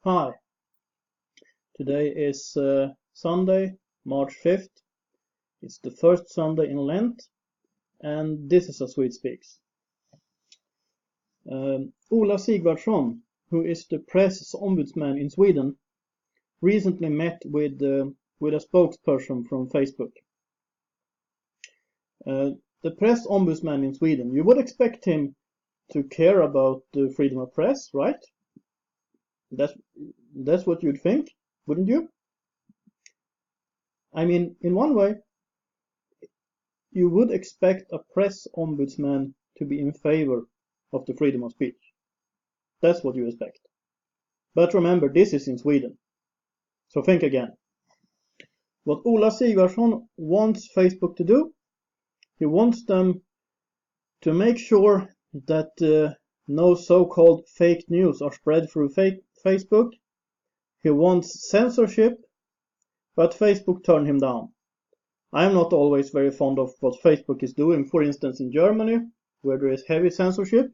Hi, today is Sunday, March 5th. It's the first Sunday in Lent, and this is a Swede Speaks. Ola Sigvardsson, who is the press ombudsman in Sweden, recently met with a spokesperson from Facebook. The press ombudsman in Sweden, you would expect him to care about the freedom of press, right? That's what you'd think, wouldn't you? I mean, in one way, you would expect a press ombudsman to be in favor of the freedom of speech. That's what you expect. But remember, this is in Sweden. So think again. What Ola Sigvardsson wants Facebook to do, he wants them to make sure that no so-called fake news are spread through Facebook. He wants censorship, but Facebook turned him down. I am not always very fond of what Facebook is doing, for instance in Germany, where there is heavy censorship.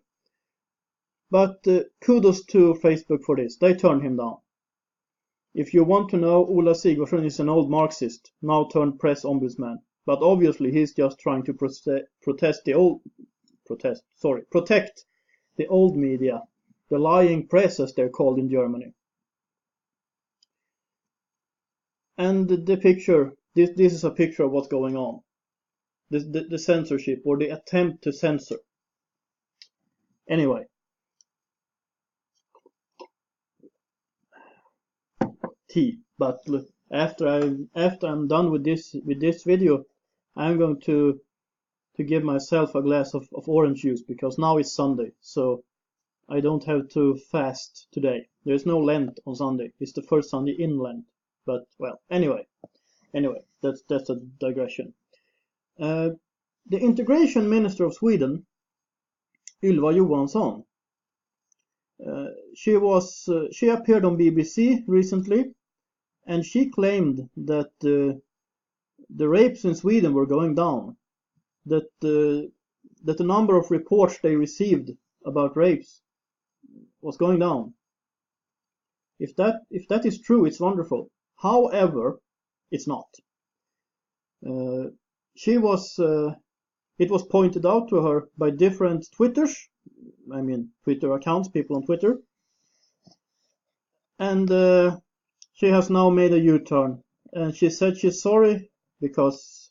But kudos to Facebook for this. They turned him down. If you want to know, Ola Sigvardsson is an old Marxist, now turned press ombudsman. But obviously he's just trying to protect the old media, the lying press as they're called in Germany. And the picture, this is a picture of what's going on. The censorship, or the attempt to censor. Anyway. Tea. But after I'm done with this video, I'm going to give myself a glass of orange juice, because now it's Sunday, so I don't have to fast today. There's no Lent on Sunday. It's the first Sunday in Lent. But well, anyway, that's a digression. The integration minister of Sweden, Ylva Johansson, she appeared on BBC recently, and she claimed that the rapes in Sweden were going down, that the number of reports they received about rapes was going down. If that is true, it's wonderful. However, it's not. It was pointed out to her by different Twitter accounts, people on Twitter, and she has now made a U-turn, and she said she's sorry because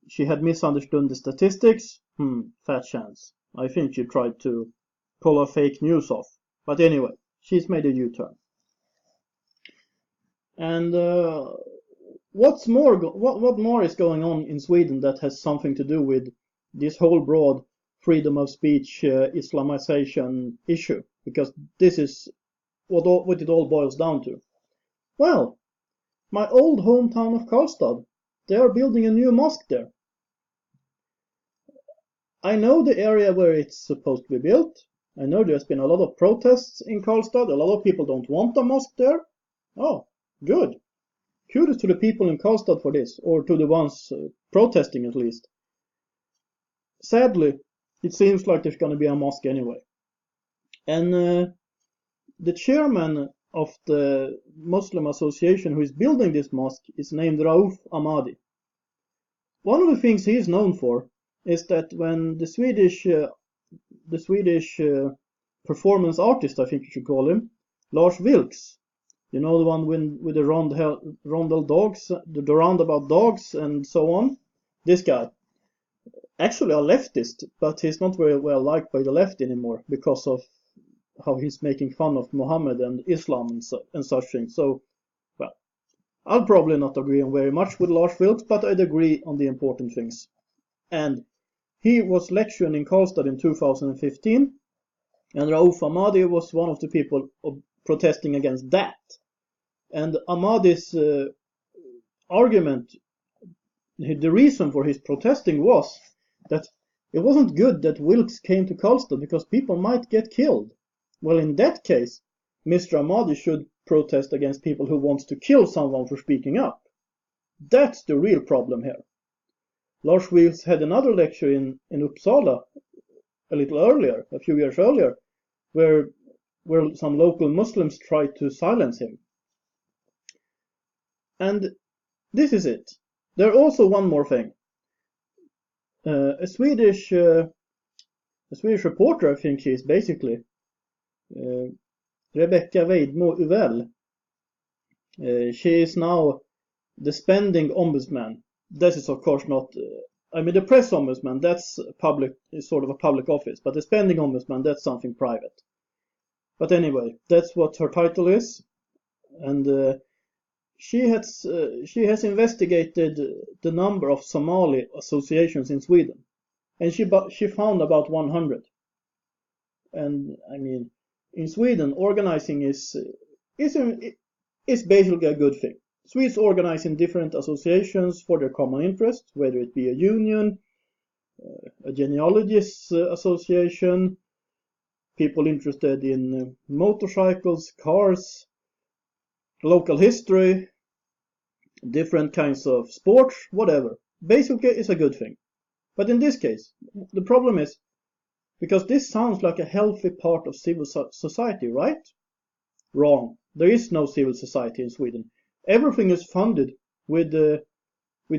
she had misunderstood the statistics. Fat chance. I think she tried to pull a fake news off. But anyway, she's made a U-turn. And what more is going on in Sweden that has something to do with this whole broad freedom of speech, Islamization issue? Because this is what it all boils down to. Well, my old hometown of Karlstad, they are building a new mosque there. I know the area where it's supposed to be built. I know there's been a lot of protests in Karlstad. A lot of people don't want a mosque there. Oh, good. Kudos to the people in Karlstad for this, or to the ones protesting at least. Sadly, it seems like there's going to be a mosque anyway. And the chairman of the Muslim association who is building this mosque is named Rauf Ahmadi. One of the things he is known for is that when the Swedish performance artist, I think you should call him, Lars Vilks, you know, the one with the rondel dogs, the roundabout dogs and so on, this guy, actually a leftist, but he's not very well liked by the left anymore because of how he's making fun of Muhammad and Islam and such things. So, well, I'll probably not agree on very much with Lars Vilks, but I'd agree on the important things. And he was lecturing in Karlstad in 2015, and Rauf Ahmadi was one of the people protesting against that. And Ahmadi's argument, the reason for his protesting was that it wasn't good that Wilkes came to Karlstad because people might get killed. Well, in that case, Mr. Ahmadi should protest against people who want to kill someone for speaking up. That's the real problem here. Lars Vilks had another lecture in Uppsala a little earlier, a few years earlier, where where some local Muslims tried to silence him. And this is it. There's also one more thing. A Swedish reporter, I think she is basically, Rebecca Weidmo Uvell. She is now the spending ombudsman. This is of course not. The press ombudsman, that's public, is sort of a public office, but the spending ombudsman, that's something private. But anyway, that's what her title is, and she has investigated the number of Somali associations in Sweden, and she found about 100. And in Sweden, organizing is basically a good thing. Swedes organize in different associations for their common interest, whether it be a union, a genealogists association, people interested in motorcycles, cars, local history, different kinds of sports, whatever. Basically, it's a good thing. But in this case, the problem is, because this sounds like a healthy part of civil society, right? Wrong. There is no civil society in Sweden. Everything is funded with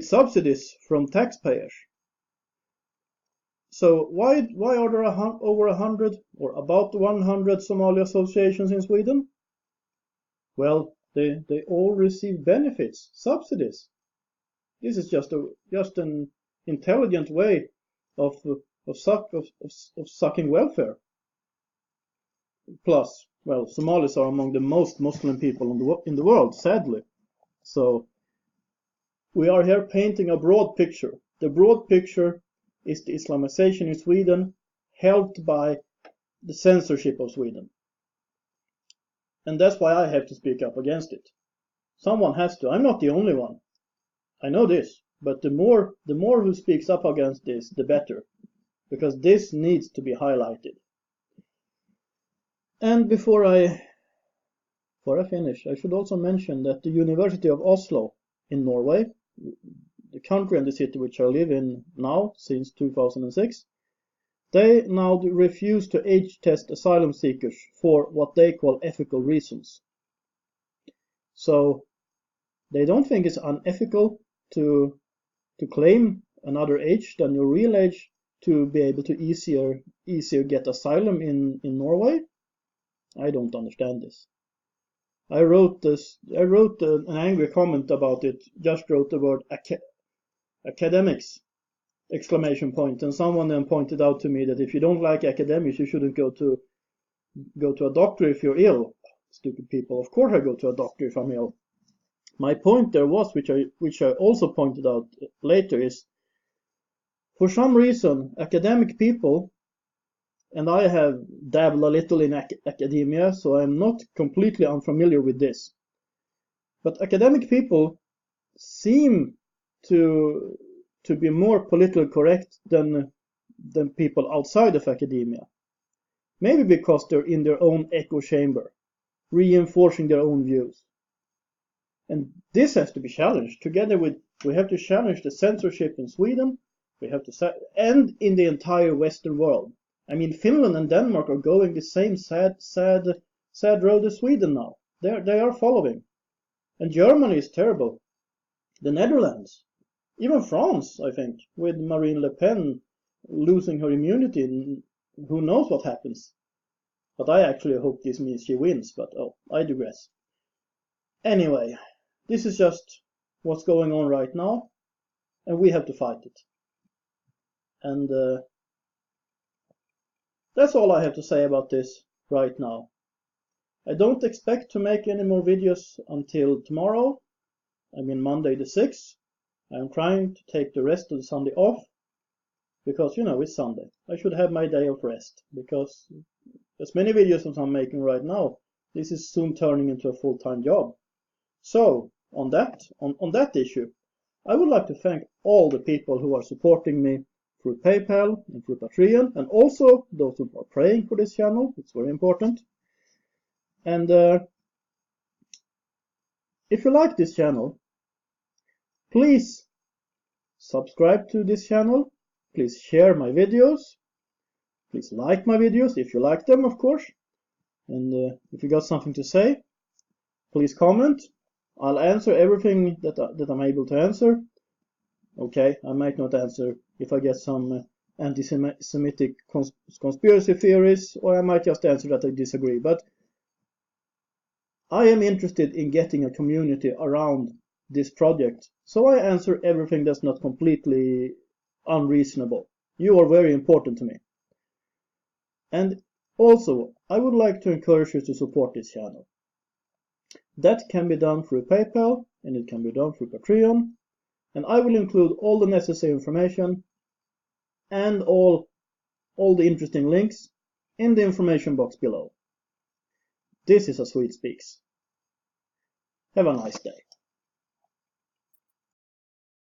subsidies from taxpayers. So why are there over 100 or about 100 Somali associations in Sweden? Well, they all receive benefits, subsidies. This is just an intelligent way of sucking welfare. Plus, well, Somalis are among the most Muslim people in the world, sadly. So we are here painting a broad picture. The broad picture is the Islamization in Sweden, helped by the censorship of Sweden. And that's why I have to speak up against it. Someone has to. I'm not the only one. I know this, but the more who speaks up against this, the better, because this needs to be highlighted. And before I finish, I should also mention that the University of Oslo in Norway, the country and the city which I live in now since 2006, they now refuse to age test asylum seekers for what they call ethical reasons. So they don't think it's unethical to claim another age than your real age to be able to easier get asylum in Norway. I don't understand this. I wrote an angry comment about it, just wrote the word academics, ! And someone then pointed out to me that if you don't like academics, you shouldn't go to a doctor if you're ill. Stupid people. Of course I go to a doctor if I'm ill. My point there was, which I also pointed out later, is for some reason academic people, and I have dabbled a little in academia, so I'm not completely unfamiliar with this, but academic people seem to be more politically correct than people outside of academia. Maybe because they're in their own echo chamber, reinforcing their own views. And this has to be challenged. Together we have to challenge the censorship in Sweden, and in the entire Western world. Finland and Denmark are going the same sad road as Sweden now. They are following. And Germany is terrible. The Netherlands, even France, I think, with Marine Le Pen losing her immunity, who knows what happens. But I actually hope this means she wins, but I digress. Anyway, this is just what's going on right now, and we have to fight it. And that's all I have to say about this right now. I don't expect to make any more videos until tomorrow. Monday the 6th. I'm trying to take the rest of the Sunday off, because it's Sunday. I should have my day of rest, because as many videos as I'm making right now, this is soon turning into a full-time job. So on that issue, I would like to thank all the people who are supporting me through PayPal and through Patreon, and also those who are praying for this channel. It's very important. And if you like this channel, please subscribe to this channel. Please share my videos. Please like my videos if you like them, of course. And if you got something to say, please comment. I'll answer everything that I'm able to answer. Okay, I might not answer if I get some anti-Semitic conspiracy theories, or I might just answer that I disagree. But I am interested in getting a community around this project, so I answer everything that's not completely unreasonable. You are very important to me. And also, I would like to encourage you to support this channel. That can be done through PayPal, and it can be done through Patreon, and I will include all the necessary information and all the interesting links in the information box below. This is A Swede Speaks. Have a nice day.